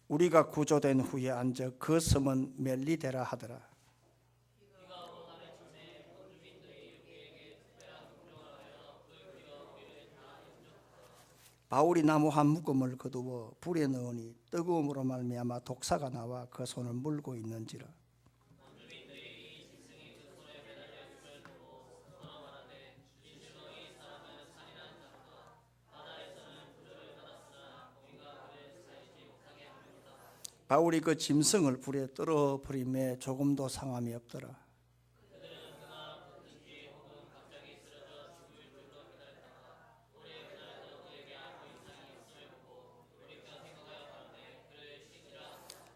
우리가 구조된 후에 앉아 그 섬은 멜리데라 하더라. 바울이 나무 한 묶음을 거두어 불에 넣으니 뜨거움으로 말미암아 독사가 나와 그 손을 물고 있는지라. 바울이 그 짐승을 불에 떨어버림에 조금도 상함이 없더라.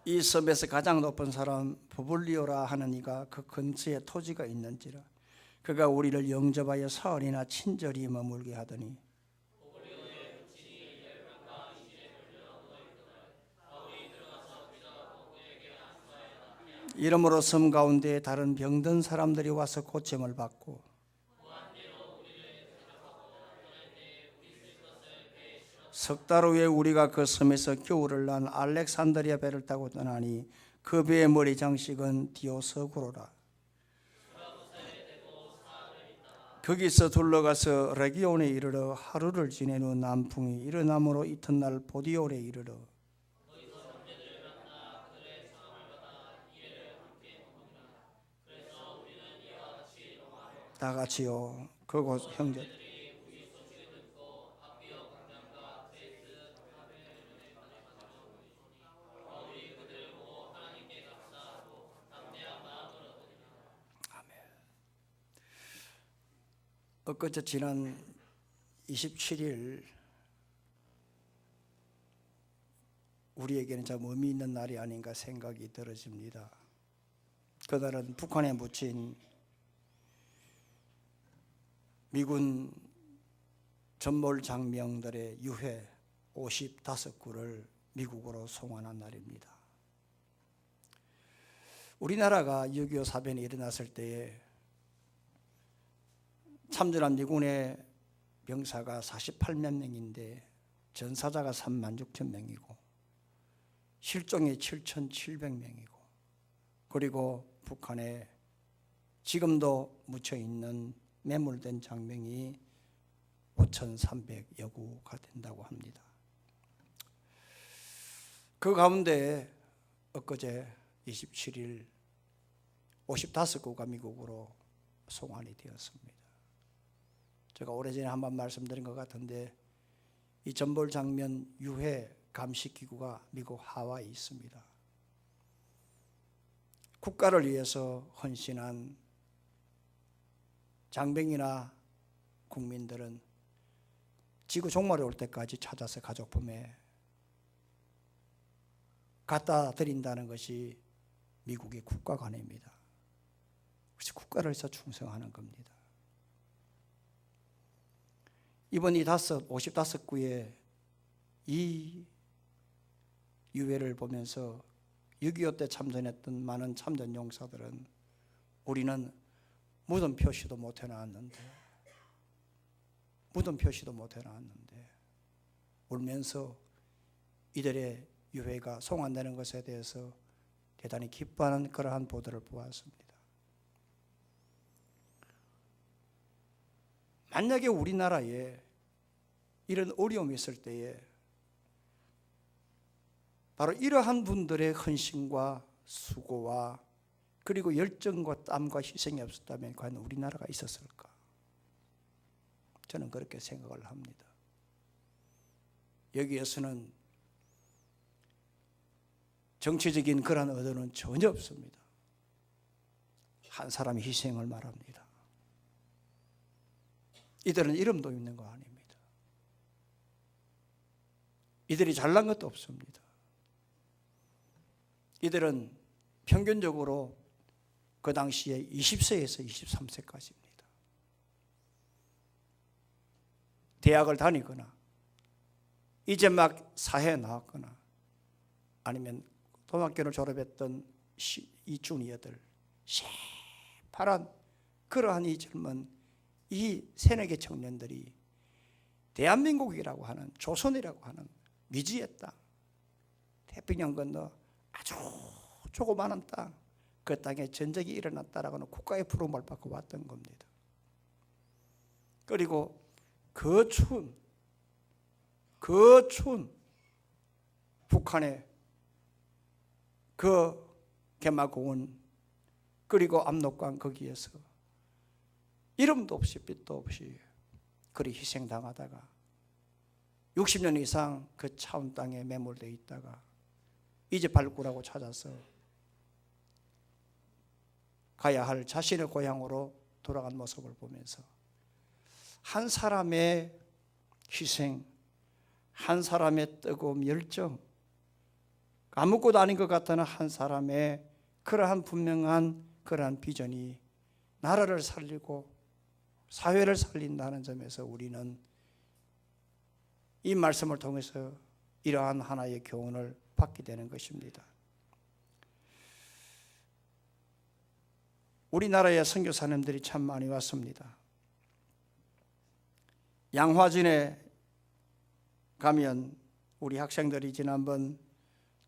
이 섬에서 가장 높은 사람 부블리오라 하는 이가 그 근처에 토지가 있는지라. 그가 우리를 영접하여 사흘이나 친절히 머물게 하더니 이러므로 섬 가운데 다른 병든 사람들이 와서 고침을 받고 석 달 후에 우리가 그 섬에서 겨울을 난 알렉산드리아 배를 타고 떠나니 그 배의 머리 장식은 디오스구로라. 거기서 둘러가서 레기온에 이르러 하루를 지낸 후 남풍이 일어남으로 이튿날 보디올에 이르러 다 같이요 그곳 형제 엊그제 지난 27일 우리에게는 참 의미 있는 날이 아닌가 생각이 들어집니다. 그날은 북한에 묻힌 미군 전몰 장병들의 유해 55구를 미국으로 송환한 날입니다. 우리나라가 6.25 사변이 일어났을 때에 참전한 미군의 병사가 48만 명인데 전사자가 36,000명이고 실종이 7,700명이고 그리고 북한에 지금도 묻혀있는 매몰된 장병이 5,300여 구가 된다고 합니다. 그 가운데 엊그제 27일 55구가 미국으로 송환이 되었습니다. 제가 오래전에 한번 말씀드린 것 같은데 이 전몰 장면 유해 감식기구가 미국 하와이에 있습니다. 국가를 위해서 헌신한 장병이나 국민들은 지구 종말이 올 때까지 찾아서 가족 품에 갖다 드린다는 것이 미국의 국가관입니다. 그래서 국가를 위해서 충성하는 겁니다. 이번 이 55구의 이 유해를 보면서 6.25 때 참전했던 많은 참전 용사들은 우리는 무덤 표시도 못 해놨는데 울면서 이들의 유해가 송환되는 것에 대해서 대단히 기뻐하는 그러한 보도를 보았습니다. 만약에 우리나라에 이런 어려움이 있을 때에 바로 이러한 분들의 헌신과 수고와 그리고 열정과 땀과 희생이 없었다면 과연 우리나라가 있었을까? 저는 그렇게 생각을 합니다. 여기에서는 정치적인 그런 의도는 전혀 없습니다. 한 사람의 희생을 말합니다. 이들은 이름도 있는 거 아닙니다. 이들이 잘난 것도 없습니다. 이들은 평균적으로 그 당시에 20세에서 23세까지입니다. 대학을 다니거나 이제 막 사회에 나왔거나 아니면 고등학교를 졸업했던 이주니어들 새파란 그러한 이 젊은 이 새내기 청년들이 대한민국이라고 하는 조선이라고 하는 미지의 땅 태평양 건너 아주 조그마한 땅, 그 땅에 전쟁이 일어났다라고는 국가의 부름을 받고 왔던 겁니다. 그리고 그 추운 북한의 그 개마고원 그리고 압록강 거기에서 이름도 없이 빛도 없이 그리 희생당하다가 60년 이상 그 차운 땅에 매몰되어 있다가 이제 발굴하고 찾아서 가야 할 자신의 고향으로 돌아간 모습을 보면서 한 사람의 희생, 한 사람의 뜨거움, 열정, 아무것도 아닌 것 같다는 한 사람의 그러한 분명한 그러한 비전이 나라를 살리고 사회를 살린다는 점에서 우리는 이 말씀을 통해서 이러한 하나의 교훈을 받게 되는 것입니다. 우리나라에 선교사님들이 참 많이 왔습니다. 양화진에 가면 우리 학생들이 지난번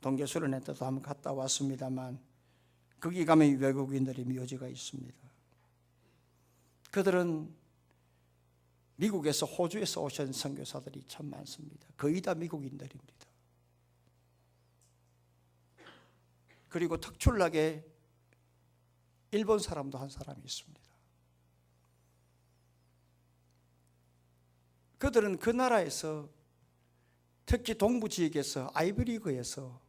동계수련회 때도 한번 갔다 왔습니다만 거기 가면 외국인들이 묘지가 있습니다. 그들은 미국에서 호주에서 오신 선교사들이 참 많습니다. 거의 다 미국인들입니다. 그리고 특출나게 일본 사람도 한 사람이 있습니다. 그들은 그 나라에서 특히 동부 지역에서 아이비리그에서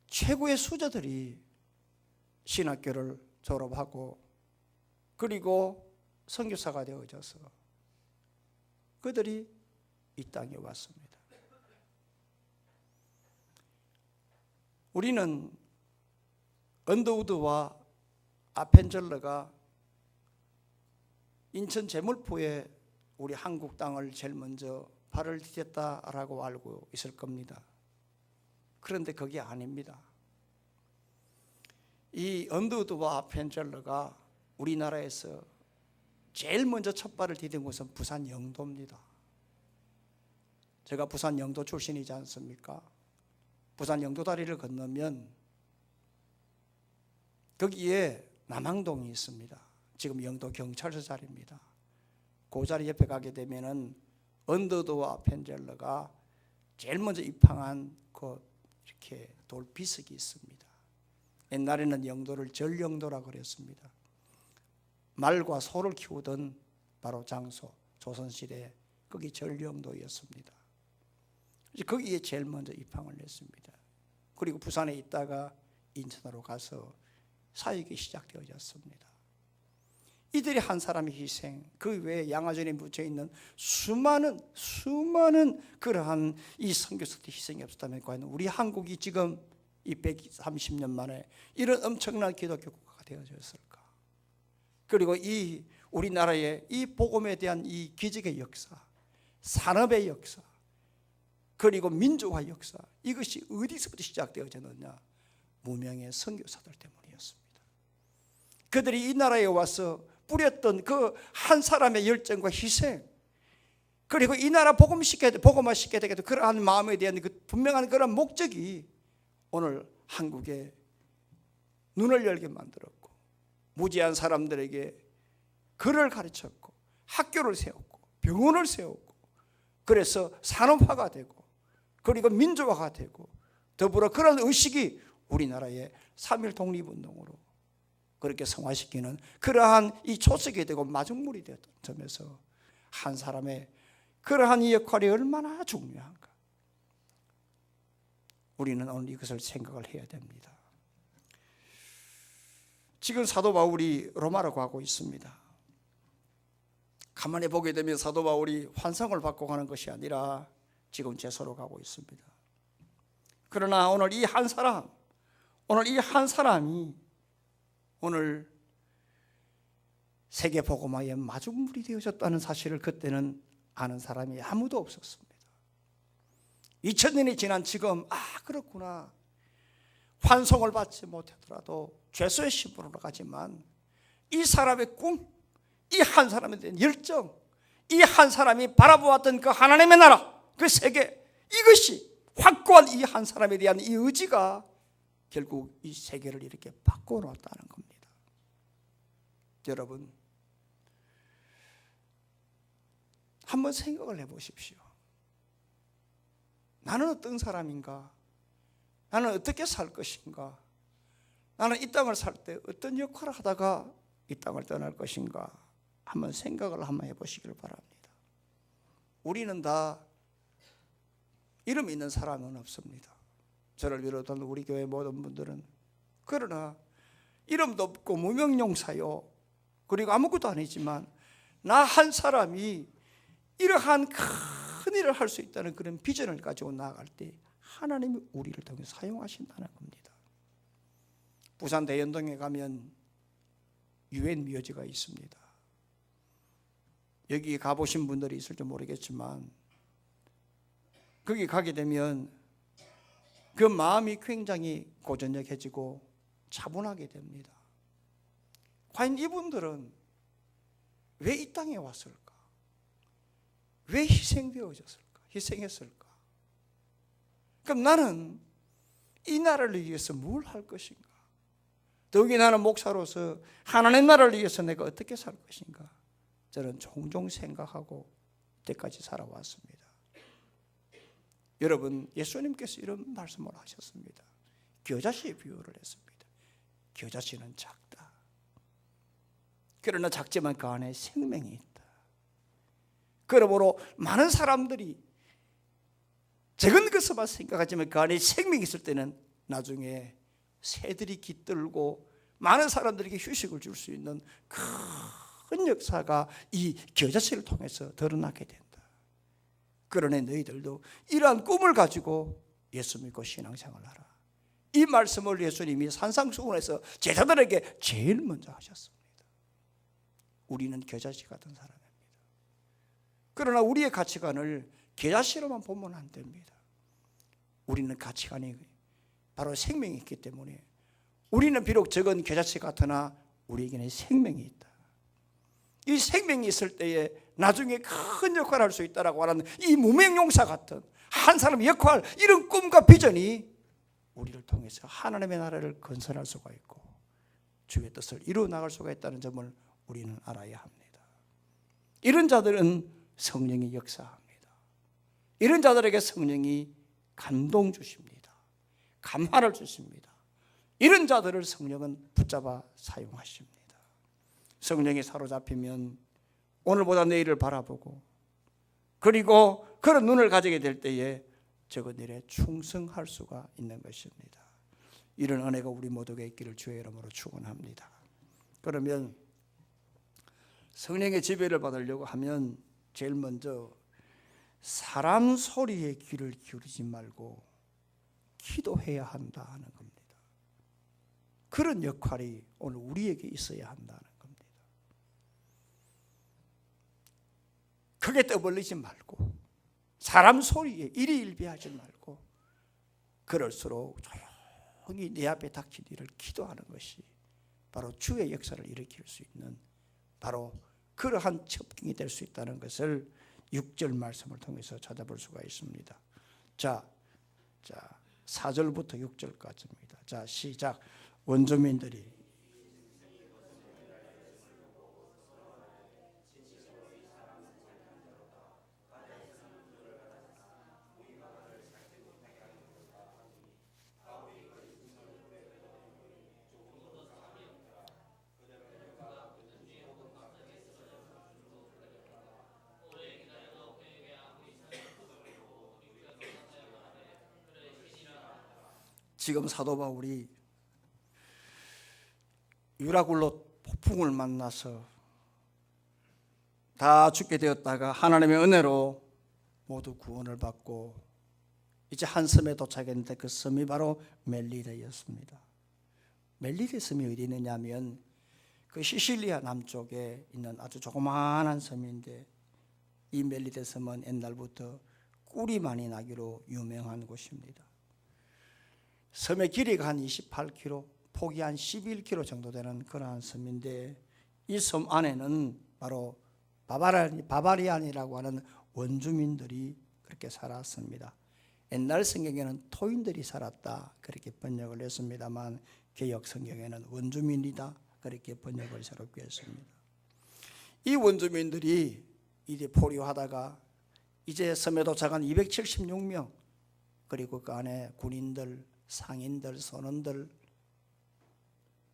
최고의 수저들이 신학교를 졸업하고 그리고 선교사가 되어져서 그들이 이 땅에 왔습니다. 우리는 언더우드와 아펜젤러가 인천 제물포에 우리 한국 땅을 제일 먼저 발을 디뎠다라고 알고 있을 겁니다. 그런데 그게 아닙니다. 이 언더우드와 아펜젤러가 우리나라에서 제일 먼저 첫 발을 디딘 곳은 부산 영도입니다. 제가 부산 영도 출신이지 않습니까? 부산 영도 다리를 건너면 거기에 남항동이 있습니다. 지금 영도 경찰서 자리입니다. 그 자리 옆에 가게 되면은 언더우드와 아펜젤러가 제일 먼저 입항한 그 이렇게 돌 비석이 있습니다. 옛날에는 영도를 절영도라고 그랬습니다. 말과 소를 키우던 바로 장소, 조선시대 거기 절영도였습니다. 거기에 제일 먼저 입항을 했습니다. 그리고 부산에 있다가 인천으로 가서 사역이 시작되어졌습니다. 이들이 한 사람의 희생, 그 외에 양화전에 묻혀있는 수많은 그러한 이 선교사들의 희생이 없었다면 과연 우리 한국이 지금 이 130년 만에 이런 엄청난 기독교 국가가 되어졌을까? 그리고 이 우리나라의 이 복음에 대한 이 기적의 역사, 산업의 역사, 그리고 민주화 역사, 이것이 어디서부터 시작되어졌느냐? 무명의 선교사들 때문이었습니다. 그들이 이 나라에 와서 뿌렸던 그 한 사람의 열정과 희생, 그리고 이 나라 복음화 시켜야 되겠다 그러한 마음에 대한 그 분명한 그런 목적이 오늘 한국에 눈을 열게 만들었고 무지한 사람들에게 글을 가르쳤고 학교를 세웠고 병원을 세웠고 그래서 산업화가 되고 그리고 민주화가 되고 더불어 그런 의식이 우리나라의 3.1 독립운동으로 그렇게 성화시키는 그러한 이 초석이 되고 마중물이 되었던 점에서 한 사람의 그러한 이 역할이 얼마나 중요한가. 우리는 오늘 이것을 생각을 해야 됩니다. 지금 사도 바울이 로마로 가고 있습니다. 가만히 보게 되면 사도 바울이 환상을 받고 가는 것이 아니라 지금 제소로 가고 있습니다. 그러나 오늘 이 한 사람이 오늘 세계 복음화의 마중물이 되어졌다는 사실을 그때는 아는 사람이 아무도 없었습니다. 2000년이 지난 지금 그렇구나. 환송을 받지 못하더라도 죄수의 신분으로 가지만 이 사람의 꿈, 이 한 사람에 대한 열정, 이 한 사람이 바라보았던 그 하나님의 나라, 그 세계, 이것이 확고한 이 한 사람에 대한 이 의지가 결국 이 세계를 이렇게 바꿔놓았다는 겁니다. 여러분, 한번 생각을 해보십시오. 나는 어떤 사람인가? 나는 어떻게 살 것인가? 나는 이 땅을 살 때 어떤 역할을 하다가 이 땅을 떠날 것인가? 한번 생각을 한번 해보시길 바랍니다. 우리는 다 이름 있는 사람은 없습니다. 저를 비롯한 우리 교회 모든 분들은. 그러나 이름도 없고 무명용사요, 그리고 아무것도 아니지만 나 한 사람이 이러한 큰 일을 할 수 있다는 그런 비전을 가지고 나아갈 때 하나님이 우리를 통해 사용하신다는 겁니다. 부산 대연동에 가면 유엔 묘지가 있습니다. 여기 가보신 분들이 있을지 모르겠지만 거기 가게 되면 그 마음이 굉장히 고전적해지고 차분하게 됩니다. 과연 이분들은 왜 이 땅에 왔을까? 왜 희생되어졌을까? 희생했을까? 그럼 나는 이 나라를 위해서 뭘 할 것인가? 더욱이 나는 목사로서 하나님 나라를 위해서 내가 어떻게 살 것인가? 저는 종종 생각하고 때까지 살아왔습니다. 여러분, 예수님께서 이런 말씀을 하셨습니다. 겨자씨의 비유를 했습니다. 겨자씨는 작다. 그러나 작지만 그 안에 생명이 있다. 그러므로 많은 사람들이 작은 것만 생각하지만 그 안에 생명이 있을 때는 나중에 새들이 깃들고 많은 사람들에게 휴식을 줄 수 있는 큰 역사가 이 겨자씨를 통해서 드러나게 된다. 그러니 너희들도 이러한 꿈을 가지고 예수 믿고 신앙생활을 하라. 이 말씀을 예수님이 산상수훈에서 제자들에게 제일 먼저 하셨습니다. 우리는 겨자씨 같은 사람입니다. 그러나 우리의 가치관을 겨자씨로만 보면 안 됩니다. 우리는 가치관이 바로 생명이 있기 때문에 우리는 비록 적은 겨자씨 같으나 우리에게는 생명이 있다. 이 생명이 있을 때에 나중에 큰 역할을 할 수 있다라고 하는 이 무명용사 같은 한 사람의 역할, 이런 꿈과 비전이 우리를 통해서 하나님의 나라를 건설할 수가 있고 주의 뜻을 이루어 나갈 수가 있다는 점을 우리는 알아야 합니다. 이런 자들은 성령이 역사합니다. 이런 자들에게 성령이 감동 주십니다. 감화를 주십니다. 이런 자들을 성령은 붙잡아 사용하십니다. 성령이 사로잡히면 오늘보다 내일을 바라보고 그리고 그런 눈을 가지게 될 때에 적은 일에 충성할 수가 있는 것입니다. 이런 은혜가 우리 모두에게 있기를 주의 이름으로 축원합니다. 그러면 성령의 지배를 받으려고 하면 제일 먼저 사람 소리에 귀를 기울이지 말고 기도해야 한다는 겁니다. 그런 역할이 오늘 우리에게 있어야 한다는 겁니다. 크게 떠벌리지 말고 사람 소리에 일희일비하지 말고 그럴수록 조용히 내 앞에 닥친 일을 기도하는 것이 바로 주의 역사를 일으킬 수 있는 바로 그러한 첩경이 될 수 있다는 것을 6절 말씀을 통해서 찾아볼 수가 있습니다. 자 4절부터 6절까지입니다. 자, 시작. 원주민들이 지금 사도 바울이 유라굴로 폭풍을 만나서 다 죽게 되었다가 하나님의 은혜로 모두 구원을 받고 이제 한 섬에 도착했는데 그 섬이 바로 멜리데였습니다. 멜리데 섬이 어디 있느냐면 그 시실리아 남쪽에 있는 아주 조그마한 섬인데 이 멜리데 섬은 옛날부터 꿀이 많이 나기로 유명한 곳입니다. 섬의 길이가 한 28km, 폭이 한 11km 정도 되는 그러한 섬인데 이 섬 안에는 바로 바바리안이라고 하는 원주민들이 그렇게 살았습니다. 옛날 성경에는 토인들이 살았다 그렇게 번역을 했습니다만 개역 성경에는 원주민이다 그렇게 번역을 새롭게 했습니다. 이 원주민들이 이제 포로하다가 이제 섬에 도착한 276명, 그리고 그 안에 군인들, 상인들, 선원들,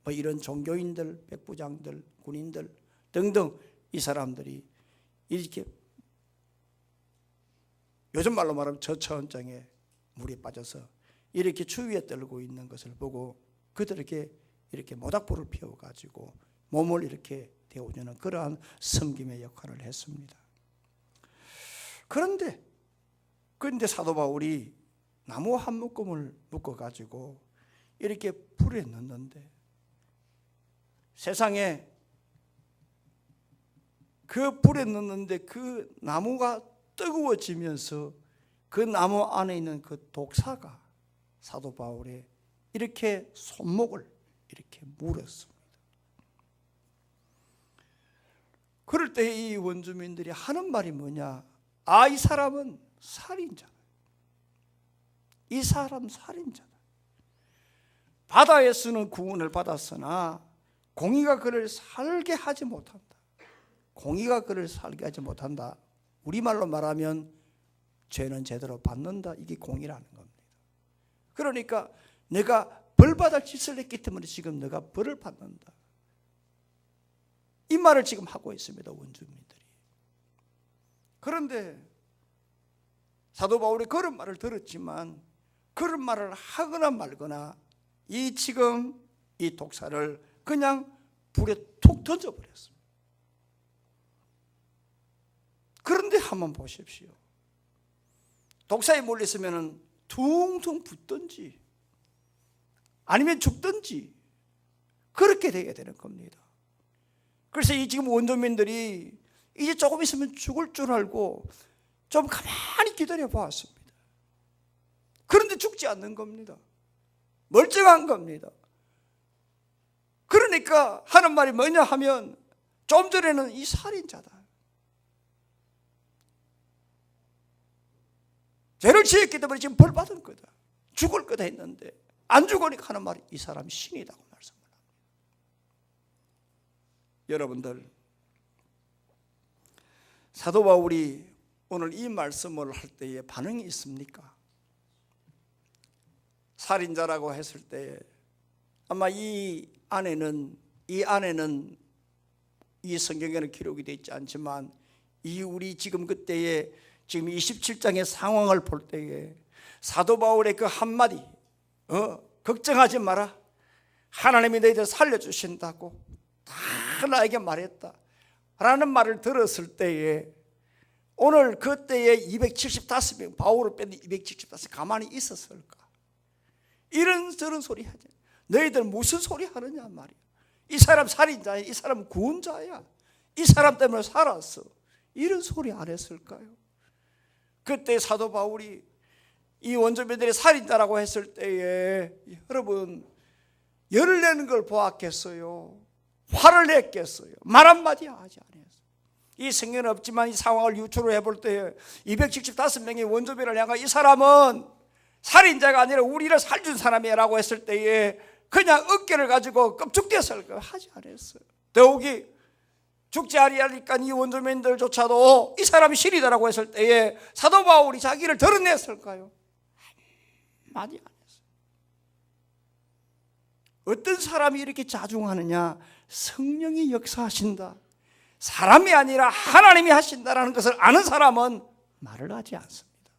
뭐 이런 종교인들, 백부장들, 군인들 등등 이 사람들이 이렇게 요즘 말로 말하면 저차원장에 물에 빠져서 이렇게 추위에 떨고 있는 것을 보고 그들에게 이렇게 모닥불을 피워가지고 몸을 이렇게 데워주는 그러한 섬김의 역할을 했습니다. 그런데 사도 바울이 나무 한 묶음을 묶어가지고 이렇게 불에 넣는데 세상에 그 불에 넣는데 그 나무가 뜨거워지면서 그 나무 안에 있는 그 독사가 사도 바울의 이렇게 손목을 이렇게 물었습니다. 그럴 때 이 원주민들이 하는 말이 뭐냐? 이 사람은 살인자다. 이 사람 살인자다. 바다에서는 구원을 받았으나 공의가 그를 살게 하지 못한다. 공의가 그를 살게 하지 못한다. 우리말로 말하면 죄는 제대로 받는다. 이게 공의라는 겁니다. 그러니까 내가 벌받을 짓을 했기 때문에 지금 내가 벌을 받는다. 이 말을 지금 하고 있습니다. 원주민들이. 그런데 사도 바울이 그런 말을 들었지만 그런 말을 하거나 말거나 지금 이 독사를 그냥 불에 툭 던져버렸습니다. 그런데 한번 보십시오. 독사에 몰렸으면 퉁퉁 붙든지 아니면 죽든지 그렇게 되게 되는 겁니다. 그래서 지금 원주민들이 이제 조금 있으면 죽을 줄 알고 좀 가만히 기다려 보았습니다. 그런데 죽지 않는 겁니다. 멀쩡한 겁니다. 그러니까 하는 말이 뭐냐 하면 좀 전에는 이 살인자다. 죄를 지었기 때문에 지금 벌 받은 거다. 죽을 거다 했는데 안 죽으니까 하는 말이 이 사람이 신이라고 말씀을 합니다. 여러분들, 사도 바울이 오늘 이 말씀을 할 때에 반응이 있습니까? 살인자라고 했을 때 아마 이 안에는 이 성경에는 기록이 되어 있지 않지만 우리 지금 그때의 지금 27장의 상황을 볼 때에 사도 바울의 그 한마디 걱정하지 마라. 하나님이 너희들 살려주신다고 다 나에게 말했다 라는 말을 들었을 때에 오늘 그때에 275명 바울을 뺀 275명 가만히 있었을까? 이런저런 소리 하지. 너희들 무슨 소리 하느냐 말이야. 이 사람 살인자야. 이 사람 구원자야. 이 사람 때문에 살았어. 이런 소리 안 했을까요? 그때 사도 바울이 이 원주민들이 살인자라고 했을 때에 여러분 열을 내는 걸 보았겠어요? 화를 냈겠어요? 말 한마디 하지 않았어요. 이 성경은 없지만 이 상황을 유추를 해볼 때 275명의 원주민을 향해 이 사람은 살인자가 아니라 우리를 살준 사람이라고 했을 때에 그냥 어깨를 가지고 껍죽대서 하지 않았어요. 더욱이 죽지 아니하니까 이 원주민들조차도 이 사람이 신이다라고 했을 때에 사도 바울이 자기를 드러냈을까요? 많이 안 했어요. 어떤 사람이 이렇게 자중하느냐? 성령이 역사하신다, 사람이 아니라 하나님이 하신다라는 것을 아는 사람은 말을 하지 않습니다.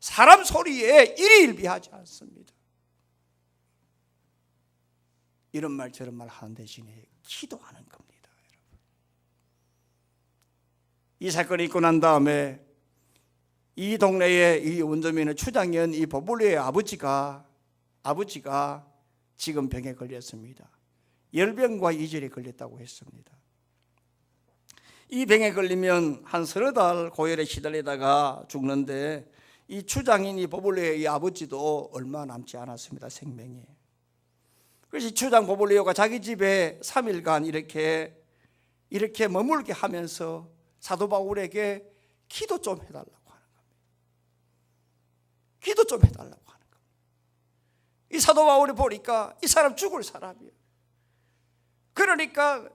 사람 소리에 일희일비하지 않습니다. 이런 말 저런 말 하는 대신에 기도하는 겁니다. 여러분. 이 사건이 있고 난 다음에 이 동네의 이 원주민의 추장이었던 이 버블리의 아버지가 지금 병에 걸렸습니다. 열병과 이절에 걸렸다고 했습니다. 이 병에 걸리면 한 서너 달 고열에 시달리다가 죽는데 이 추장인 이 버블리오의 이 아버지도 얼마 남지 않았습니다. 생명이. 그래서 이 추장 버블리오가 자기 집에 3일간 이렇게 머물게 하면서 사도 바울에게 기도 좀 해달라고 하는 겁니다. 기도 기도 좀 해달라고 하는 겁니다. 이 사도 바울이 보니까 이 사람 죽을 사람이에요. 그러니까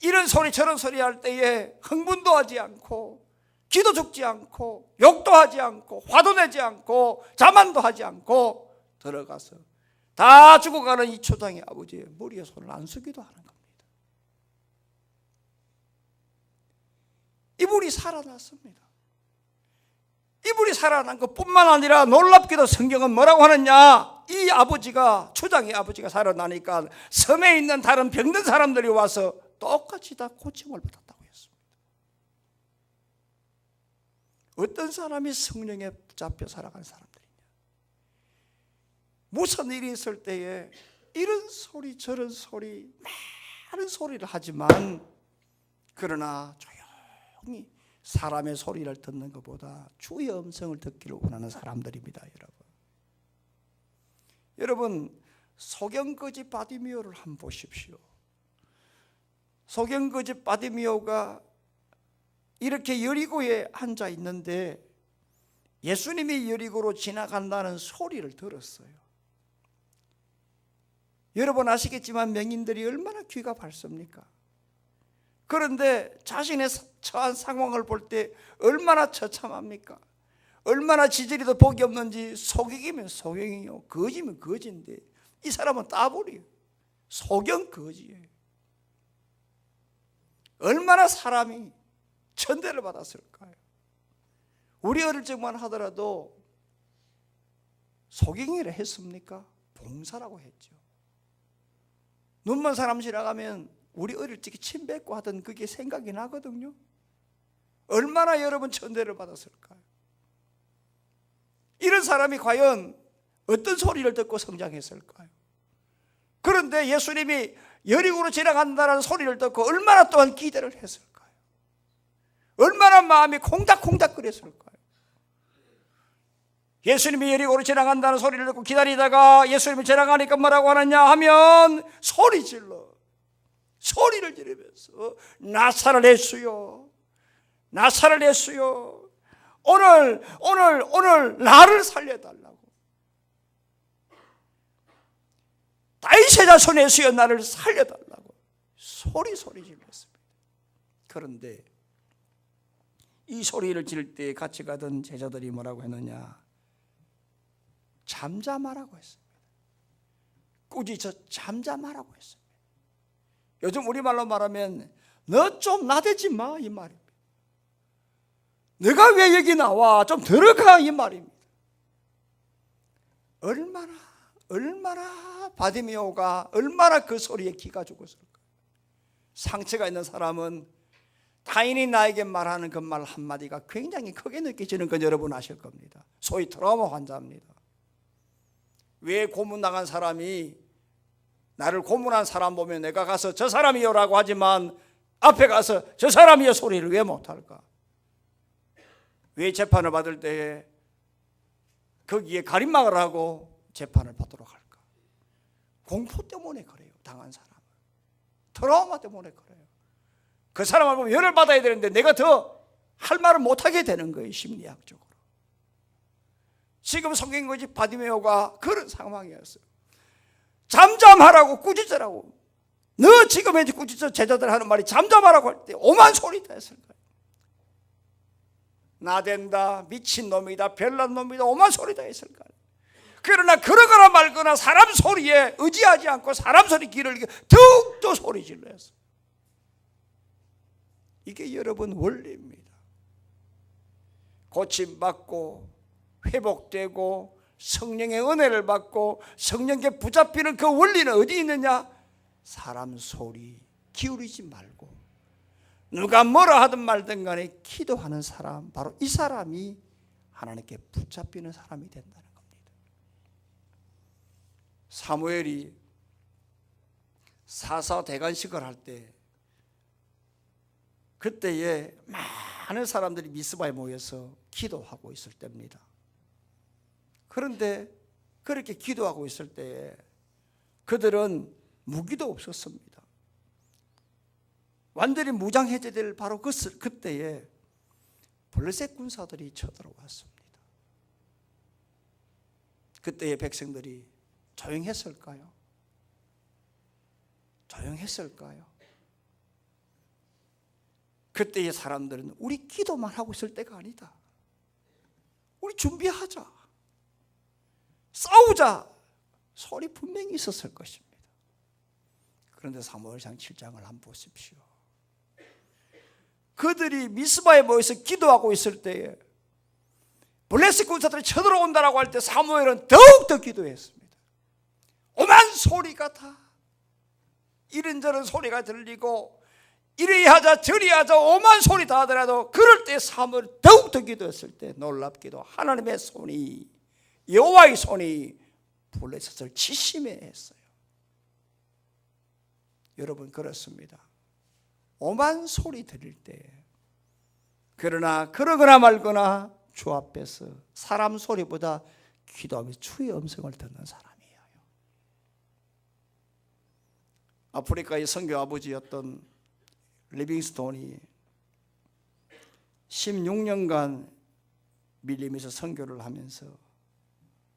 이런 소리 저런 소리 할 때에 흥분도 하지 않고 기도 죽지 않고 욕도 하지 않고 화도 내지 않고 자만도 하지 않고 들어가서 다 죽어가는 이 초장의 아버지의 머리에 손을 안 숙이도 하는 겁니다. 이분이 살아났습니다. 이분이 살아난 것뿐만 아니라 놀랍게도 성경은 뭐라고 하느냐, 이 아버지가, 초장의 아버지가 살아나니까 섬에 있는 다른 병든 사람들이 와서 똑같이 다 고침을 받았다고 했습니다. 어떤 사람이 성령에 붙잡혀 살아간 사람들이냐, 무슨 일이 있을 때에 이런 소리 저런 소리 많은 소리를 하지만 그러나 조용히 사람의 소리를 듣는 것보다 주의 음성을 듣기를 원하는 사람들입니다. 여러분 소경거지 바디미오를 한번 보십시오. 소경거지 바디미오가 이렇게 여리고에 앉아 있는데 예수님이 여리고로 지나간다는 소리를 들었어요. 여러분 아시겠지만 명인들이 얼마나 귀가 밝습니까? 그런데 자신의 처한 상황을 볼 때 얼마나 처참합니까? 얼마나 지지리도 복이 없는지, 소경이면 소경이요, 거지면 거지인데 이 사람은 따블이에요. 소경 거지예요. 얼마나 사람이 천대를 받았을까요? 우리 어릴 적만 하더라도 소경이라 했습니까? 봉사라고 했죠. 눈먼 사람 지나가면 우리 어릴 적에 침 뱉고 하던 그게 생각이 나거든요. 얼마나 여러분 천대를 받았을까요? 이런 사람이 과연 어떤 소리를 듣고 성장했을까요? 그런데 예수님이 여리고로 지나간다는 소리를 듣고 얼마나 또한 기대를 했을까요? 얼마나 마음이 콩닥콩닥거렸을까요? 예수님이 여리고로 지나간다는 소리를 듣고 기다리다가 예수님이 지나가니까 뭐라고 하느냐 하면 소리를 지르면서 나사렛 예수여, 나사렛 예수여, 오늘 나를 살려달라고, 다윗의 자손 예수여 나를 살려달라고 소리 질렀습니다. 그런데 이 소리를 지를 때 같이 가던 제자들이 뭐라고 했느냐, 잠잠하라고 했습니다. 꾸짖어 잠잠하라고 했습니다. 요즘 우리말로 말하면 너 좀 나대지 마 이 말입니다. 내가 왜 여기 나와, 좀 들어가 이 말입니다. 얼마나 바디메오가 얼마나 그 소리에 기가 죽었을까. 상처가 있는 사람은 타인이 나에게 말하는 그 말 한마디가 굉장히 크게 느껴지는 건 여러분 아실 겁니다. 소위 트라우마 환자입니다. 왜 고문 나간 사람이 나를 고문한 사람 보면 내가 가서 저 사람이요라고 하지만 앞에 가서 저 사람이요 소리를 왜 못할까? 왜 재판을 받을 때에 거기에 가림막을 하고 재판을 받도록 할까? 공포 때문에 그래요. 당한 사람은 트라우마 때문에 그래요. 그 사람을 보면 열을 받아야 되는데 내가 더 할 말을 못하게 되는 거예요. 심리학적으로. 지금 성경거지 바디메오가 그런 상황이었어요. 잠잠하라고 꾸짖으라고. 너 지금 이제 꾸짖어 제자들 하는 말이 잠잠하라고 할 때 오만 소리다 했을 거예요. 나댄다, 미친놈이다, 별난놈이다, 오만 소리다 했을 거예요. 그러나 그러거나 말거나 사람 소리에 의지하지 않고 사람 소리 귀를 더욱더 소리 질러서, 이게 여러분 원리입니다. 고침받고 회복되고 성령의 은혜를 받고 성령께 붙잡히는 그 원리는 어디 있느냐? 사람 소리 기울이지 말고 누가 뭐라 하든 말든 간에 기도하는 사람, 바로 이 사람이 하나님께 붙잡히는 사람이 된다는 겁니다. 사무엘이 사사 대관식을 할 때 그때에 많은 사람들이 미스바에 모여서 기도하고 있을 때입니다. 그런데 그렇게 기도하고 있을 때에 그들은 무기도 없었습니다. 완전히 무장 해제될 바로 그때에 블레셋 군사들이 쳐들어왔습니다. 그때의 백성들이 조용했을까요? 조용했을까요? 그때의 사람들은 우리 기도만 하고 있을 때가 아니다. 우리 준비하자. 싸우자. 소리 분명히 있었을 것입니다. 그런데 사무엘상 7장을 한번 보십시오. 그들이 미스바에 모여서 기도하고 있을 때에 블레셋 군사들이 쳐들어온다라고 할 때 사무엘은 더욱더 기도했습니다. 오만 소리가 다 이런저런 소리가 들리고 이리 하자 저리 하자 오만 소리 다 하더라도 그럴 때 사무엘이 더욱더 기도했을 때 놀랍게도 하나님의 손이 여호와의 손이 블레셋을 치심해 했어요. 여러분 그렇습니다. 오만 소리 들릴 때 그러나 그러거나 말거나 주 앞에서 사람 소리보다 기도하며 주의 음성을 듣는 사람이에요. 아프리카의 선교 아버지였던 리빙스톤이 16년간 밀림에서 선교를 하면서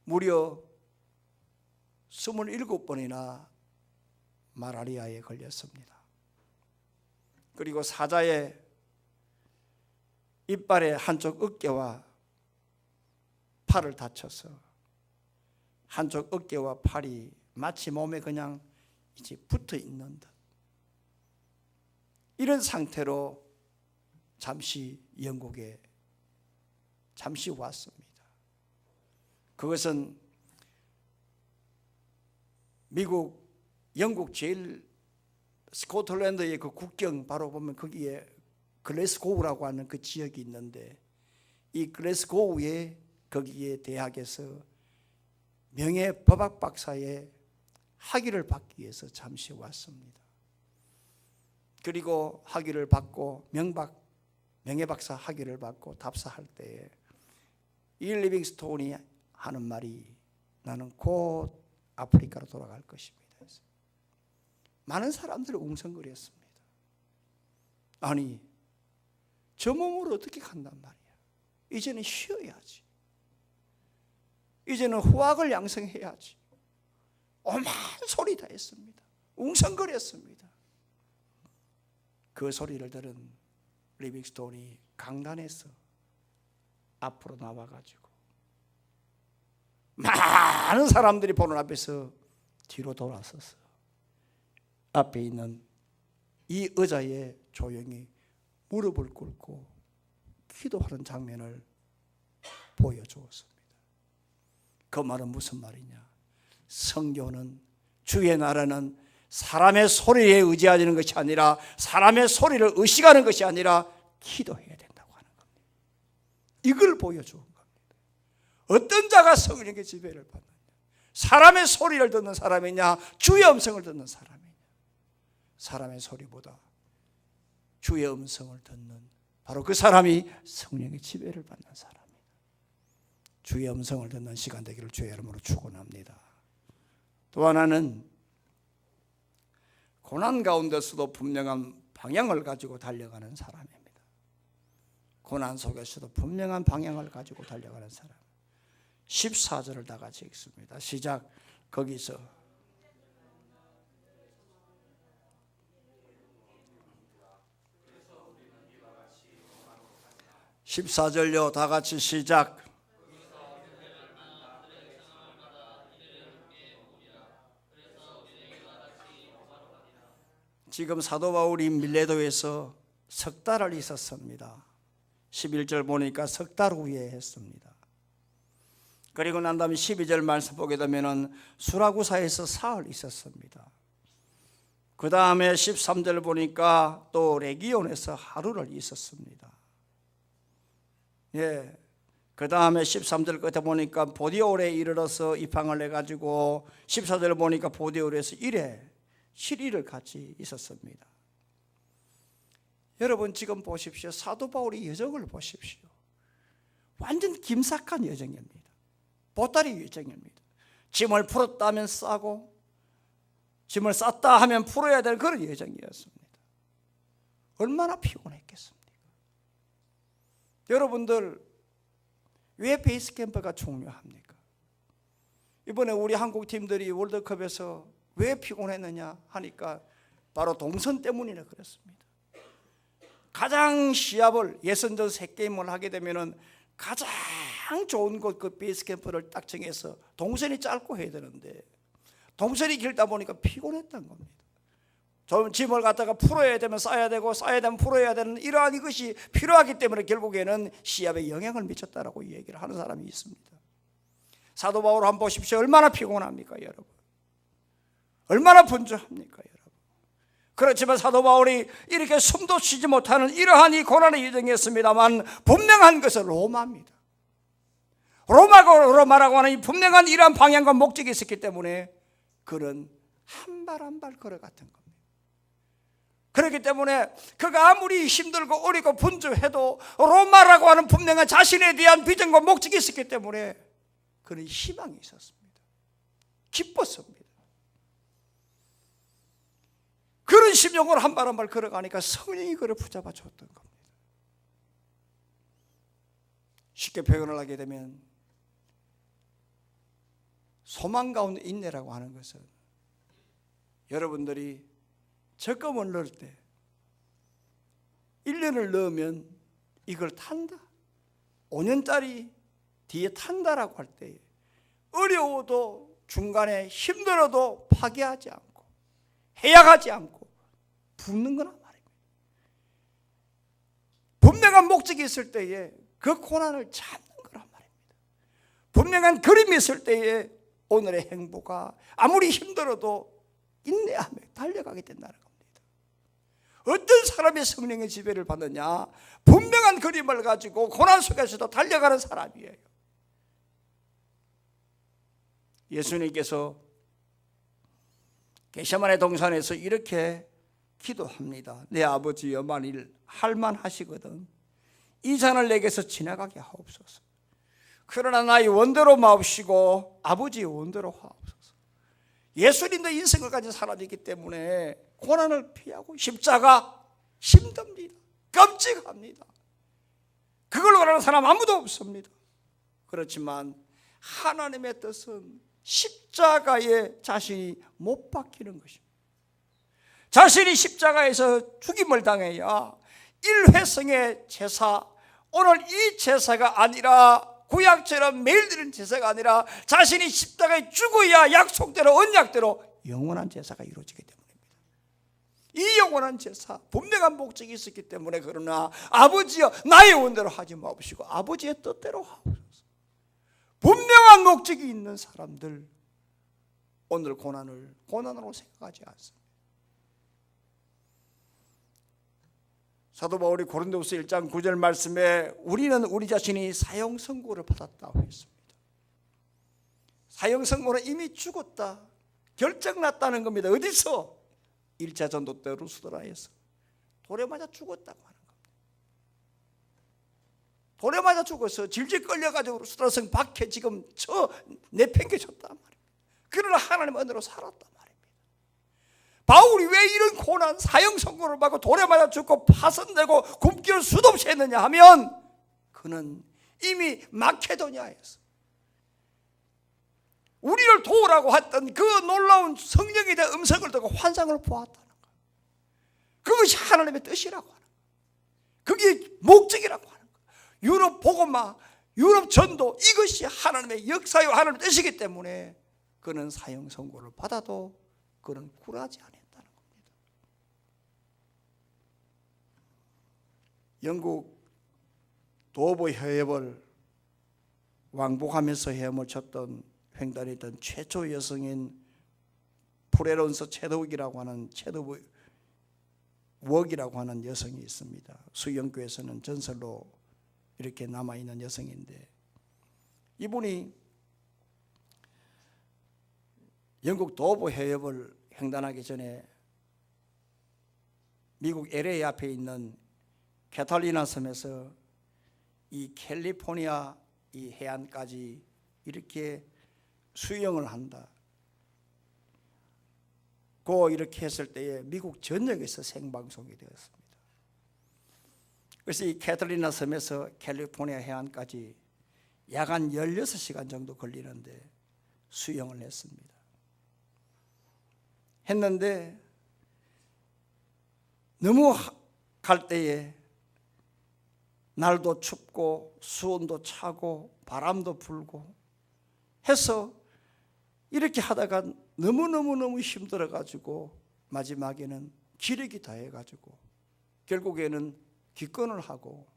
무려 27번이나 말라리아에 걸렸습니다. 그리고 사자의 이빨의 한쪽 어깨와 팔을 다쳐서 한쪽 어깨와 팔이 마치 몸에 그냥 이제 붙어 있는 듯 이런 상태로 잠시 영국에 잠시 왔습니다. 그것은 미국, 영국 제일 스코틀랜드의 그 국경 바로 보면 거기에 글래스고우라고 하는 그 지역이 있는데 이 글래스고우의 거기에 대학에서 명예 법학 박사의 학위를 받기 위해서 잠시 왔습니다. 그리고 학위를 받고 명예 박사 학위를 받고 답사할 때에 이 리빙스톤이 하는 말이 나는 곧 아프리카로 돌아갈 것입니다. 많은 사람들이 웅성거렸습니다. 아니 저 몸으로 어떻게 간단 말이야. 이제는 쉬어야지. 이제는 후학을 양성해야지. 오만 소리 다 했습니다. 웅성거렸습니다. 그 소리를 들은 리빙스톤이 강단에서 앞으로 나와가지고 많은 사람들이 보는 앞에서 뒤로 돌아서서 앞에 있는 이 의자에 조용히 무릎을 꿇고 기도하는 장면을 보여주었습니다. 그 말은 무슨 말이냐? 선교는 주의 나라는 사람의 소리에 의지하는 것이 아니라 사람의 소리를 의식하는 것이 아니라 기도해야 된다고 하는 겁니다. 이걸 보여주는 겁니다. 어떤 자가 성령의 지배를 받느냐? 사람의 소리를 듣는 사람이냐 주의 음성을 듣는 사람이냐? 사람의 소리보다 주의 음성을 듣는 바로 그 사람이 성령의 지배를 받는 사람입니다. 주의 음성을 듣는 시간 되기를 주의 이름으로 축원합니다. 또 하나는 고난 가운데서도 분명한 방향을 가지고 달려가는 사람입니다. 고난 속에서도 분명한 방향을 가지고 달려가는 사람. 14절을 다 같이 읽습니다. 시작. 거기서 14절요 다 같이 시작. 지금 사도 바울이 밀레도에서 석 달을 있었습니다. 11절 보니까 석 달 후에 했습니다. 그리고 난 다음에 12절 말씀 보게 되면 수라구사에서 사흘 있었습니다. 그 다음에 13절 보니까 또 레기온에서 하루를 있었습니다. 예. 그 다음에 13절 끝에 보니까 보디올에 이르러서 입항을 해가지고 14절 보니까 보디올에서 7일을 같이 있었습니다. 여러분 지금 보십시오. 사도 바울의 여정을 보십시오. 완전 김삭한 여정입니다. 보따리 여정입니다. 짐을 풀었다 하면 싸고 짐을 쌌다 하면 풀어야 될 그런 여정이었습니다. 얼마나 피곤했겠습니까? 여러분들 왜 베이스 캠프가 중요합니까? 이번에 우리 한국 팀들이 월드컵에서 왜 피곤했느냐 하니까 바로 동선 때문이라 그랬습니다. 가장 시합을 예선전 3게임을 하게 되면은 가장 좋은 곳 그 베이스 캠프를 딱 정해서 동선이 짧고 해야 되는데 동선이 길다 보니까 피곤했던 겁니다. 좀 짐을 갖다가 풀어야 되면 쌓아야 되고 쌓아야 되면 풀어야 되는 이러한 이것이 필요하기 때문에 결국에는 시합에 영향을 미쳤다라고 얘기를 하는 사람이 있습니다. 사도 바울 한번 보십시오. 얼마나 피곤합니까 여러분? 얼마나 분주합니까 여러분? 그렇지만 사도 바울이 이렇게 숨도 쉬지 못하는 이러한 이 고난의 여정이었습니다만 분명한 것은 로마입니다. 로마라고 하는 이 분명한 이러한 방향과 목적이 있었기 때문에 그는 한 발 한 발 걸어갔던 겁니다. 그렇기 때문에 그가 아무리 힘들고 어리고 분주해도 로마라고 하는 분명한 자신에 대한 비전과 목적이 있었기 때문에 그는 희망이 있었습니다. 기뻤습니다. 그런 심령으로 한 발 한 발 걸어가니까 성령이 그를 붙잡아 줬던 겁니다. 쉽게 표현을 하게 되면 소망 가운데 인내라고 하는 것은 여러분들이 적금을 넣을 때 1년을 넣으면 이걸 탄다, 5년짜리 뒤에 탄다라고 할 때 어려워도 중간에 힘들어도 파괴하지 않고 해약하지 않고 붙는 거란 말입니다. 분명한 목적이 있을 때에 그 고난을 참는 거란 말입니다. 분명한 그림이 있을 때에 오늘의 행보가 아무리 힘들어도 인내하며 달려가게 된다는 겁니다. 어떤 사람이 성령의 지배를 받느냐? 분명한 그림을 가지고 고난 속에서도 달려가는 사람이에요. 예수님께서 겟세마네 동산에서 이렇게 기도합니다. 내 아버지여, 만일 할만하시거든 이 잔을 내게서 지나가게 하옵소서. 그러나 나의 원대로 마옵시고 아버지의 원대로 하옵소서. 예수님도 인생을 가진 사람이기 때문에 고난을 피하고 십자가 힘듭니다. 끔찍합니다. 그걸 원하는 사람 아무도 없습니다. 그렇지만 하나님의 뜻은 십자가에 자신이 못 박히는 것입니다. 자신이 십자가에서 죽임을 당해야 일회성의 제사, 오늘 이 제사가 아니라 구약처럼 매일 드리는 제사가 아니라 자신이 십자가에 죽어야 약속대로 언약대로 영원한 제사가 이루어지기 때문입니다. 이 영원한 제사 분명한 목적이 있었기 때문에 그러나 아버지여 나의 원대로 하지 마옵시고 아버지의 뜻대로 하옵소서. 분명한 목적이 있는 사람들 오늘 고난으로 생각하지 않습니다. 사도 바울이 고린도후서 1장 9절 말씀에 우리는 우리 자신이 사형 선고를 받았다고 했습니다. 사형 선고는 이미 죽었다, 결정났다는 겁니다. 어디서? 1차 전도 때 루스드라에서 돌에 맞아 죽었다고 하는 겁니다. 돌에 맞아 죽어서 질질 끌려가지고 루스드라성 밖에 지금 내팽개쳤단 말입니다. 그러나 하나님의 은혜로 살았단 말입니다. 바울이 왜 이런 고난, 사형 선고를 받고 돌에 맞아 죽고 파손되고 굶기를 수도 없이 했느냐 하면 그는 이미 마케도니아에서 우리를 도우라고 했던 그 놀라운 성령에 대한 음성을 듣고 환상을 보았다는 거예요. 그것이 하나님의 뜻이라고 하는 거예요. 그게 목적이라고 하는 거예요. 유럽 복음화, 유럽 전도, 이것이 하나님의 역사요 하나님의 뜻이기 때문에 그는 사형 선고를 받아도 그는 굴하지 않았다는 겁니다. 영국 도보 해협을 왕복하면서 헤엄을 쳤던 횡단했던 최초 여성인 프레론스 체드윅이라고 하는 체드윅이라고 하는 여성이 있습니다. 수영교에서는 전설로 이렇게 남아있는 여성인데 이분이 영국 도보 해협을 횡단하기 전에 미국 LA 앞에 있는 캐탈리나 섬에서 이 캘리포니아 이 해안까지 이렇게 수영을 한다. 이렇게 했을 때에 미국 전역에서 생방송이 되었습니다. 그래서 이 캐탈리나 섬에서 캘리포니아 해안까지 약 한 16시간 정도 걸리는데 수영을 했습니다. 했는데 너무 갈 때에 날도 춥고 수온도 차고 바람도 불고 해서 이렇게 하다가 너무너무 힘들어가지고 마지막에는 기력이 다해가지고 결국에는 기권을 하고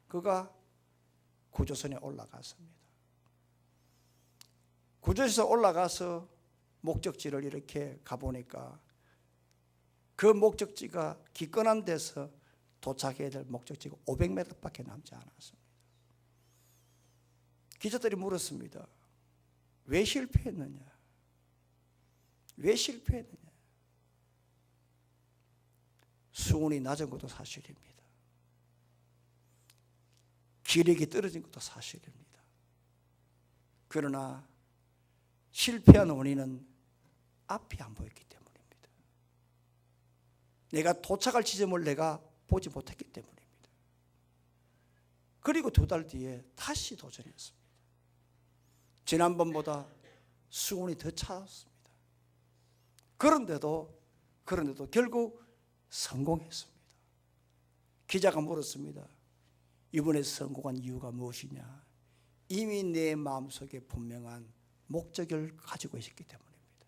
그가 구조선에 올라갔습니다. 구조선에서 올라가서 목적지를 이렇게 가보니까 그 목적지가 기권한 데서 도착해야 될 목적지가 500m밖에 남지 않았습니다. 기자들이 물었습니다. 왜 실패했느냐? 왜 실패했느냐? 수온이 낮은 것도 사실입니다. 기력이 떨어진 것도 사실입니다. 그러나 실패한 원인은 앞이 안 보였기 때문입니다. 내가 도착할 지점을 내가 보지 못했기 때문입니다. 그리고 2달 뒤에 다시 도전했습니다. 지난번보다 수온이 더 차왔습니다. 그런데도 결국 성공했습니다. 기자가 물었습니다. 이번에 성공한 이유가 무엇이냐? 이미 내 마음속에 분명한 목적을 가지고 있었기 때문입니다.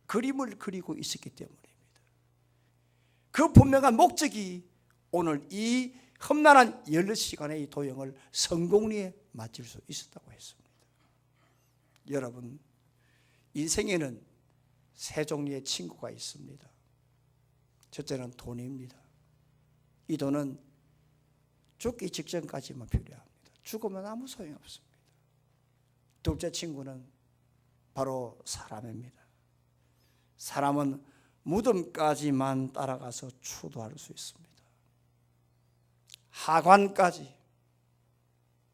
그림을 그리고 있었기 때문입니다. 그 분명한 목적이 오늘 이 험난한 16시간의 이 도형을 성공리에 마칠 수 있었다고 했습니다. 여러분, 인생에는 세 종류의 친구가 있습니다. 첫째는 돈입니다. 이 돈은 죽기 직전까지만 필요합니다. 죽으면 아무 소용이 없습니다. 둘째 친구는 바로 사람입니다. 사람은 무덤까지만 따라가서 추도할 수 있습니다. 하관까지.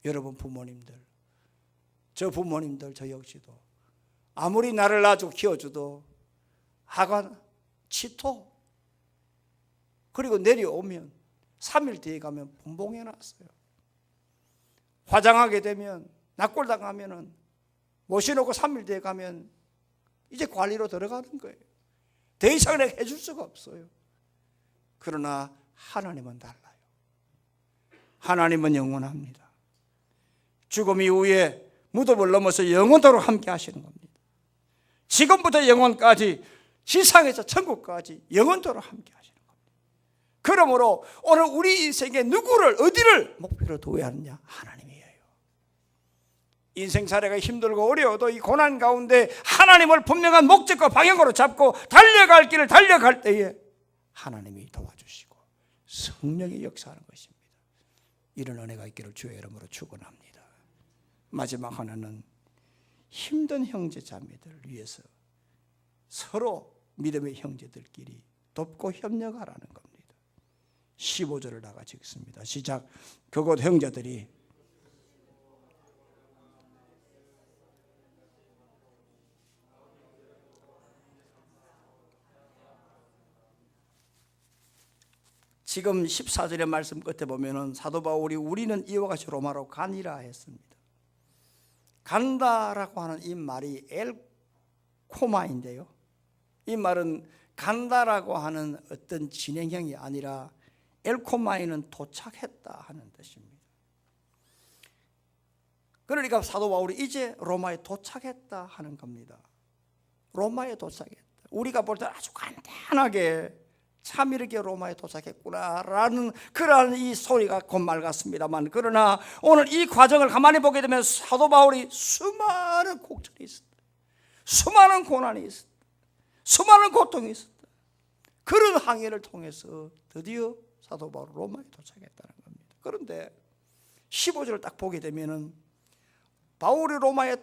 여러분 부모님들, 저 부모님들, 저 역시도 아무리 나를 낳아주고 키워줘도 하관, 치토, 그리고 내려오면 3일 뒤에 가면 분봉해놨어요. 화장하게 되면 납골당하면 모셔놓고 3일 뒤에 가면 이제 관리로 들어가는 거예요. 더 이상 내가 해줄 수가 없어요. 그러나 하나님은 달라요. 하나님은 영원합니다. 죽음 이후에 무덤을 넘어서 영원토록 함께 하시는 겁니다. 지금부터 영원까지, 지상에서 천국까지 영원토록 함께 하시는 겁니다. 그러므로 오늘 우리 인생에 누구를, 어디를 목표로 두어야 하느냐? 하나님이에요. 인생 사례가 힘들고 어려워도 이 고난 가운데 하나님을 분명한 목적과 방향으로 잡고 달려갈 길을 달려갈 때에 하나님이 도와주시고 성령이 역사하는 것입니다. 이런 은혜가 있기를 주의 이름으로 축원합니다. 마지막 하나는 힘든 형제 자매들을 위해서 서로 믿음의 형제들끼리 돕고 협력하라는 겁니다. 15절을 다 같이 읽습니다. 시작. 그곳 형제들이 지금 14절의 말씀 끝에 보면은 사도 바울이 우리는 이와 같이 로마로 가니라 했습니다. 간다라고 하는 이 말이 엘코마인데요. 이 말은 간다라고 하는 어떤 진행형이 아니라 엘코마이는 도착했다 하는 뜻입니다. 그러니까 사도 바울이 이제 로마에 도착했다 하는 겁니다. 로마에 도착했다. 우리가 볼 때 아주 간단하게 참 이렇게 로마에 도착했구나라는 그러한 이 소리가 곧말 같습니다만, 그러나 오늘 이 과정을 가만히 보게 되면 사도 바울이 수많은 곡절이 있었다. 수많은 고난이 있었다. 수많은 고통이 있었다. 그런 항해를 통해서 드디어 사도 바울 로마에 도착했다는 겁니다. 그런데 15절을 딱 보게 되면은 바울이 로마에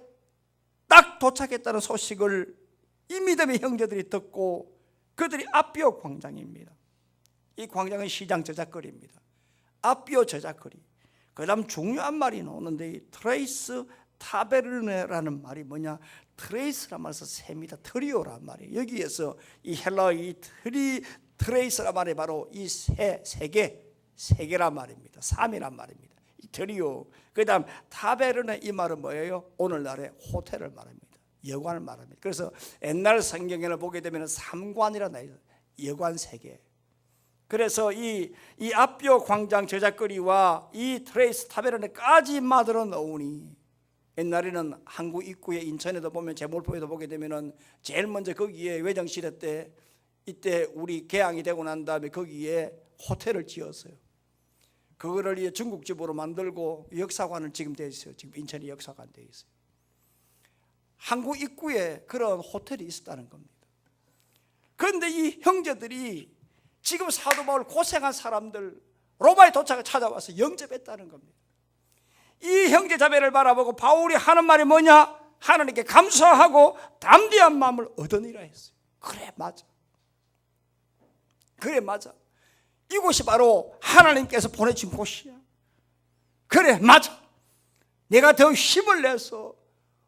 딱 도착했다는 소식을 이 믿음의 형제들이 듣고 그들이 아비오 광장입니다. 이 광장은 시장 저작거리입니다. 아비오 저작거리. 그 다음 중요한 말이 나오는데 이 트레이스 타베르네라는 말이 뭐냐? 트레이스란 말에서 셈이다. 트리오란 말이에요. 여기에서 이 헬라어 이 트레이스란 말이 바로 이 세 개란 말입니다. 3이란 말입니다. 드리오. 그 다음 타베르네, 이 말은 뭐예요? 오늘날의 호텔을 말합니다. 여관을 말합니다. 그래서 옛날 성경을 보게 되면 삼관이라는 나요. 여관 세계. 그래서 이 앞뼈 광장 저작거리와 이 트레이스 타베르네까지 만들어 놓으니, 옛날에는 한국 입구에 인천에도 보면 제몰포에도 보게 되면은 제일 먼저 거기에 외정시대 때, 이때 우리 개항이 되고 난 다음에 거기에 호텔을 지었어요. 그거를 중국집으로 만들고 역사관은 지금 돼 있어요. 지금 인천이 역사관 돼 있어요. 한국 입구에 그런 호텔이 있었다는 겁니다. 그런데 이 형제들이 지금 사도 바울 고생한 사람들 로마에 도착해 찾아와서 영접했다는 겁니다. 이 형제 자매를 바라보고 바울이 하는 말이 뭐냐? 하나님께 감사하고 담대한 마음을 얻으니라 했어요. 그래, 맞아. 그래, 맞아. 이곳이 바로 하나님께서 보내신 곳이야. 그래, 맞아. 내가 더 힘을 내서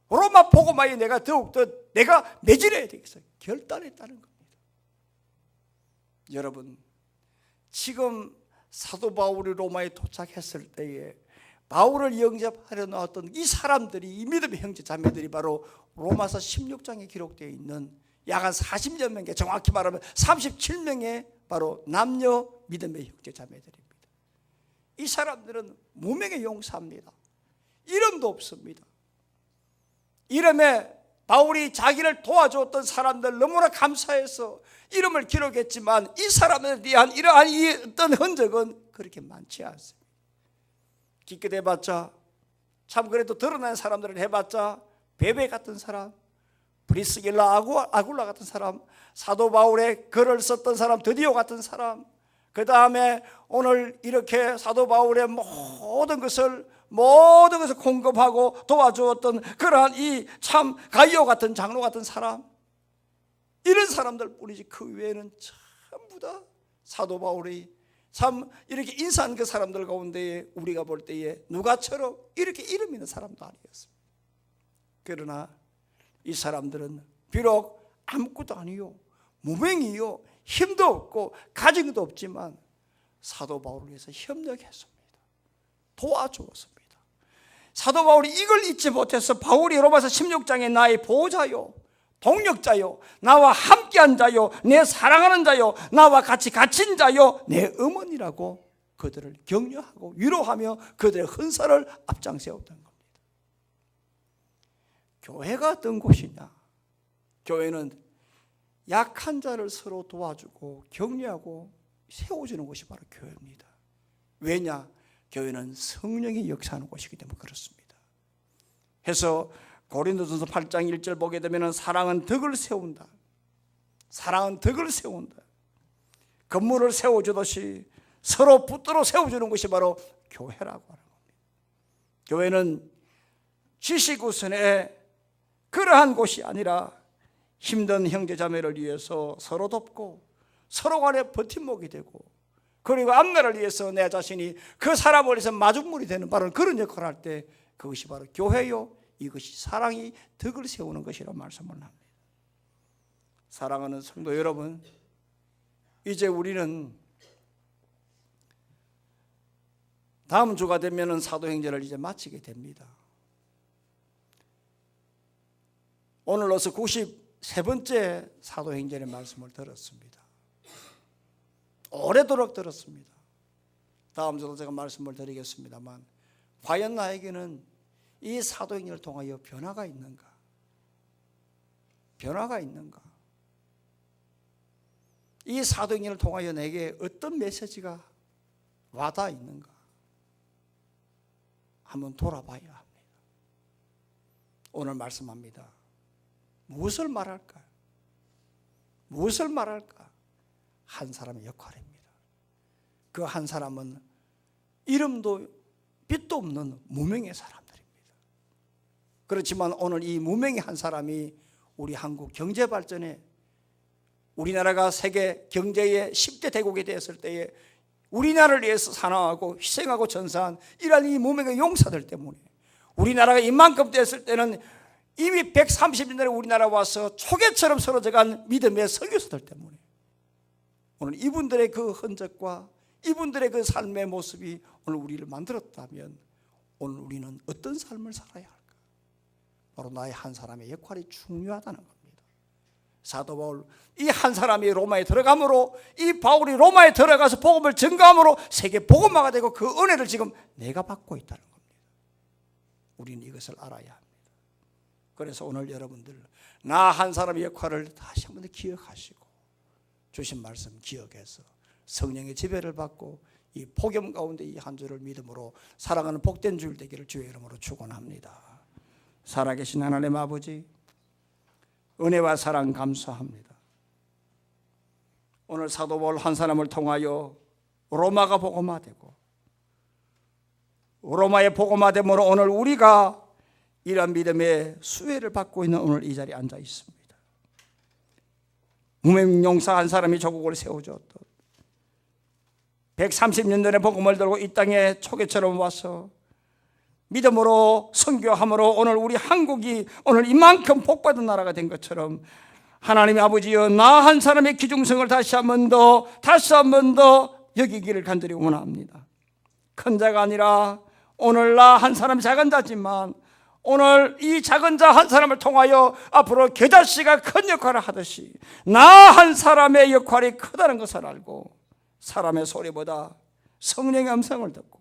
로마 복음화에 내가 더욱더 내가 매진해야 되겠어. 결단했다는 겁니다. 여러분, 지금 사도 바울이 로마에 도착했을 때에 바울을 영접하려 나왔던 이 사람들이, 이 믿음의 형제 자매들이 바로 로마서 16장에 기록되어 있는 약 한 40여 명의, 정확히 말하면 37명의 바로 남녀 믿음의 형제 자매들입니다. 이 사람들은 무명의 용사입니다. 이름도 없습니다. 이름에 바울이 자기를 도와줬던 사람들 너무나 감사해서 이름을 기록했지만 이 사람에 대한 이러한 어떤 흔적은 그렇게 많지 않습니다. 기껏 해봤자, 참 그래도 드러난 사람들을 해봤자 베베 같은 사람, 브리스길라 아굴라 같은 사람, 사도 바울의 글을 썼던 사람 드디오 같은 사람, 그 다음에 오늘 이렇게 사도 바울의 모든 것을 공급하고 도와주었던 그러한 이 참 가이오 같은 장로 같은 사람, 이런 사람들 뿐이지 그 외에는 전부 다 사도 바울이 참 이렇게 인사한 그 사람들 가운데에 우리가 볼 때에 누가처럼 이렇게 이름 있는 사람도 아니었습니다. 그러나 이 사람들은 비록 아무것도 아니요, 무명이요, 힘도 없고 가정도 없지만 사도 바울을 위해서 협력했습니다. 도와주었습니다. 사도 바울이 이걸 잊지 못해서 바울이 로마서 16장에 나의 보호자요, 동력자요, 나와 함께한 자요, 내 사랑하는 자요, 나와 같이 갇힌 자요, 내 어머니라고 그들을 격려하고 위로하며 그들의 헌사를 앞장세웠던 겁니다. 교회가 어떤 곳이냐? 교회는 약한 자를 서로 도와주고 격려하고 세워주는 곳이 바로 교회입니다. 왜냐? 교회는 성령이 역사하는 곳이기 때문에 그렇습니다. 해서 고린도전서 8장 1절 보게 되면 사랑은 덕을 세운다. 사랑은 덕을 세운다. 건물을 세워주듯이 서로 붙들어 세워주는 것이 바로 교회라고 하는 겁니다. 교회는 지식우선의 그러한 곳이 아니라 힘든 형제자매를 위해서 서로 돕고 서로 간에 버팀목이 되고, 그리고 앞날을 위해서 내 자신이 그 사람을 위해서 마중물이 되는 바로 그런 역할을 할 때 그것이 바로 교회요, 이것이 사랑이 덕을 세우는 것이라고 말씀을 합니다. 사랑하는 성도 여러분, 이제 우리는 다음 주가 되면 사도행전을 이제 마치게 됩니다. 오늘로서 93번째 사도행전의 말씀을 들었습니다. 오래도록 들었습니다. 다음 주도 제가 말씀을 드리겠습니다만, 과연 나에게는 이 사도행전을 통하여 변화가 있는가? 변화가 있는가? 이 사도행전을 통하여 내게 어떤 메시지가 와닿아 있는가? 한번 돌아봐야 합니다. 오늘 말씀합니다. 무엇을 말할까? 무엇을 말할까? 한 사람의 역할입니다. 그 한 사람은 이름도 빛도 없는 무명의 사람들입니다. 그렇지만 오늘 이 무명의 한 사람이 우리 한국 경제 발전에, 우리나라가 세계 경제의 10대 대국이 되었을 때에 우리나라를 위해서 사랑하고 희생하고 전사한 이러한 이 무명의 용사들 때문에, 우리나라가 이만큼 됐을 때는 이미 130년 전에 우리나라 와서 초계처럼 쓰러져간 믿음의 선교사들 때문에 오늘 이분들의 그 흔적과 이분들의 그 삶의 모습이 오늘 우리를 만들었다면 오늘 우리는 어떤 삶을 살아야 할까? 바로 나의 한 사람의 역할이 중요하다는 겁니다. 사도 바울, 이 한 사람이 로마에 들어감으로, 이 바울이 로마에 들어가서 복음을 전가함으로 세계 복음화가 되고 그 은혜를 지금 내가 받고 있다는 겁니다. 우리는 이것을 알아야 합니다. 그래서 오늘 여러분들, 나 한 사람의 역할을 다시 한번 기억하시고 주신 말씀 기억해서 성령의 지배를 받고 이 폭염 가운데 이 한 주를 믿음으로 살아가는 복된 주일 되기를 주의 이름으로 축원합니다. 살아계신 하나님 아버지, 은혜와 사랑 감사합니다. 오늘 사도 바울 한 사람을 통하여 로마가 복음화되고 로마의 복음화됨으로 오늘 우리가 이러한 믿음의 수혜를 받고 있는 오늘 이 자리에 앉아 있습니다. 무명용사 한 사람이 조국을 세워주었듯 130년 전에 복음을 들고 이 땅에 초계처럼 와서 믿음으로 선교함으로 오늘 우리 한국이 오늘 이만큼 복받은 나라가 된 것처럼 하나님의 아버지여, 나 한 사람의 기중성을 다시 한 번 더 여기기를 간절히 원합니다. 큰 자가 아니라 오늘 나 한 사람이 작은 자지만 오늘 이 작은 자 한 사람을 통하여 앞으로 겨자씨가 큰 역할을 하듯이 나 한 사람의 역할이 크다는 것을 알고 사람의 소리보다 성령의 음성을 듣고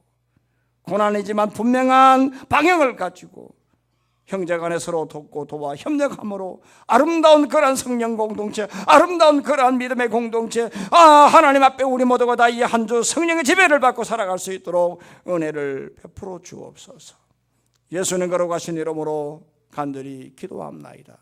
고난이지만 분명한 방향을 가지고 형제간에 서로 돕고 도와 협력함으로 아름다운 그러한 성령 공동체, 아름다운 그러한 믿음의 공동체, 하나님 앞에 우리 모두가 다 이 한 주 성령의 지배를 받고 살아갈 수 있도록 은혜를 베풀어 주옵소서. 예수님 걸어가신 이름으로 간절히 기도합나이다.